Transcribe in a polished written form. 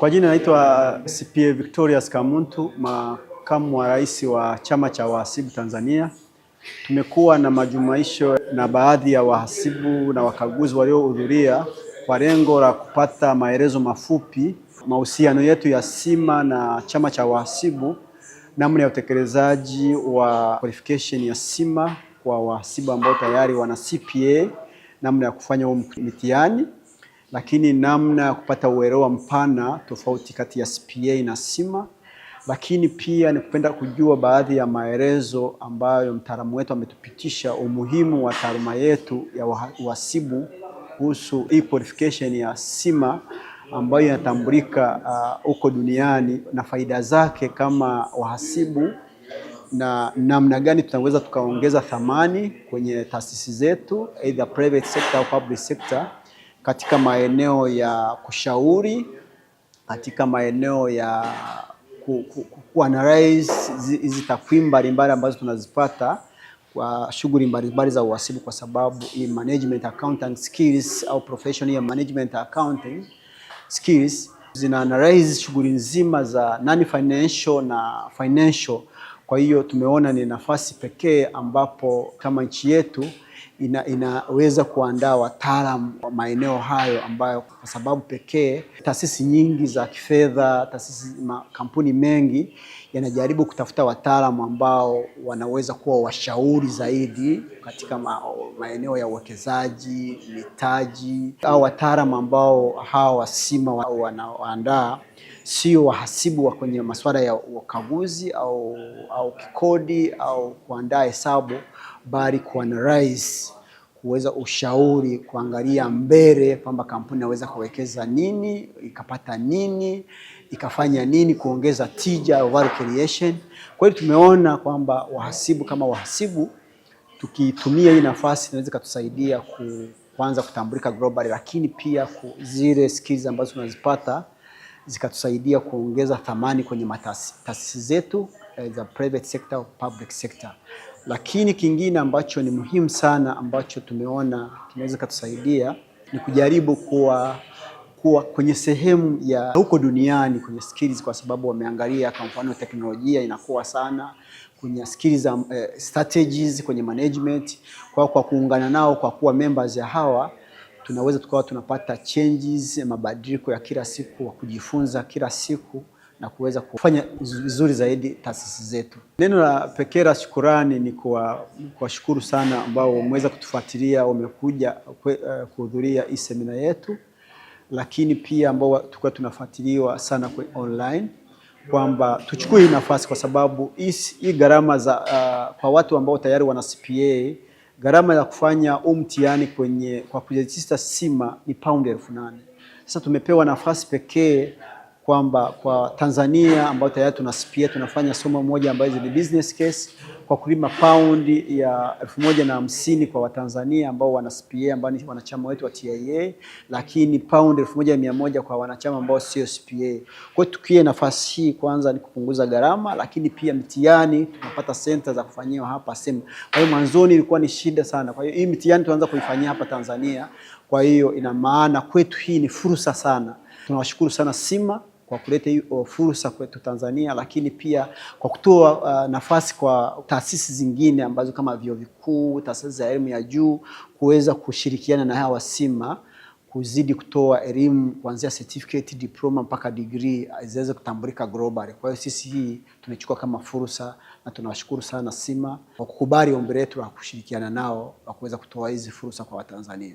Kwa jina naitwa CPA Victorious Kamuntu, makamu wa rais wa chama cha wahasibu Tanzania. Tumekuwa na majumuisho na baadhi ya wahasibu na wakaguzi waliohudhuria kwa lengo la kupata maelezo mafupi mahusiano yetu ya SIMA na chama cha wahasibu, namna ya utekelezaji wa qualification ya SIMA kwa wahasibu ambao tayari wana CPA, namna ya kufanya mtihani, lakini namna ya kupata uelewa mpana tofauti kati ya CPA na SIMA. Lakini pia ni kupenda kujua baadhi ya maelezo ambayo mtaalamu wetu ametupitisha, umuhimu wa taaluma yetu ya uhasibu kuhusu qualification ya SIMA ambayo inatambulika huko duniani na faida zake kama wahasibu, na namna gani tunaweza tukaongeza thamani kwenye taasisi zetu either private sector au public sector, katika maeneo ya kushauri, katika maeneo ya kuanalyze hizi takwimu mbalimbali ambazo tunazipata kwa shughuli mbalimbali za uhasibu, kwa sababu management accounting skills au professional management accounting skills zina analyze shughuli nzima za non financial na financial. Kwa hiyo tumeona ni nafasi pekee ambapo kama nchi yetu inaweza kuandaa wataalamu wa maeneo hayo, ambayo kwa sababu pekee taasisi nyingi za kifedha, makampuni mengi yanajaribu kutafuta wataalamu ambao wanaweza kuwa washauri zaidi katika maeneo ya uwekezaji, mitaji, au wataalamu ambao hawa wasima wanaandaa sio wahasibu wa kwenye masuala ya ukaguzi au kikodi au kuandaa hesabu, bali kuanalyze, kuweza ushauri, kuangalia mbele kwamba kampuni inaweza kuwekeza nini, ikapata nini, ikafanya nini kuongeza tija au value creation. Kwa hiyo tumeona kwamba wahasibu kama wahasibu tukitumia hii nafasi inaweza kutusaidia kuanza kutambulika globally, lakini pia zile skills ambazo tunazipata zikatusaidia kuongeza thamani kwenye taasisi zetu za private sector au public sector. Lakini kingine ambacho ni muhimu sana ambacho tumeona kinaweza kutusaidia ni kujaribu kuwa kwenye sehemu ya huko duniani kwenye skills, kwa sababu wameangalia kwa mfano teknolojia inakuwa sana kwenye skills za strategies kwenye management. Kwa kuungana nao, kwa kuwa members ya hawa, tunaweza tukawa tunapata changes, mabadiliko ya kila siku, wa kujifunza kila siku na kuweza kufanya vizuri zaidi taasisi zetu. Neno la pekee la shukrani ni kuwashukuru sana ambao wameweza kutufuatilia, wamekuja kuhudhuria hii semina yetu, lakini pia ambao tulikuwa tunafuatiliwa sana kwa online, kwamba tuchukue hii nafasi kwa sababu hii gharama za kwa watu ambao tayari wana CPA, gharama ya kufanya mtihani kwa kuregister SIMA ni £8,000. Sasa tumepewa nafasi pekee kwamba kwa Tanzania ambao tayari tuna CPA tunafanya somo moja ambayo ni business case kwa kulima paundi ya 1,050 kwa Watanzania ambao wana CPA ambao ni wanachama wetu wa TIA, lakini paundi 1,100 kwa wanachama ambao sio CPA. Kwa hiyo tukie nafasi hii, kwanza ni kupunguza gharama, lakini pia mtihani tunapata center za kufanyia hapa SIMA. Kwa hiyo mwanzoni ilikuwa ni shida sana. Kwa hiyo hii mtihani tuanza kuifanyia hapa Tanzania. Kwa hiyo ina maana kwetu hii ni fursa sana. Tunawashukuru sana SIMA kwa kuleta hiyo fursa kwetu Tanzania, lakini pia kwa kutoa nafasi kwa taasisi zingine ambazo kama vyuo vikuu, taasisi za elimu ya juu kuweza kushirikiana na hawa SIMA kuzidi kutoa elimu kuanzia certificate, diploma mpaka degree ziweze kutambulika globally. Kwa hiyo sisi hii tunachukua kama fursa, na tunawashukuru sana SIMA kwa kukubali ombi letu la kushirikiana nao na kuweza kutoa hizi fursa kwa Watanzania.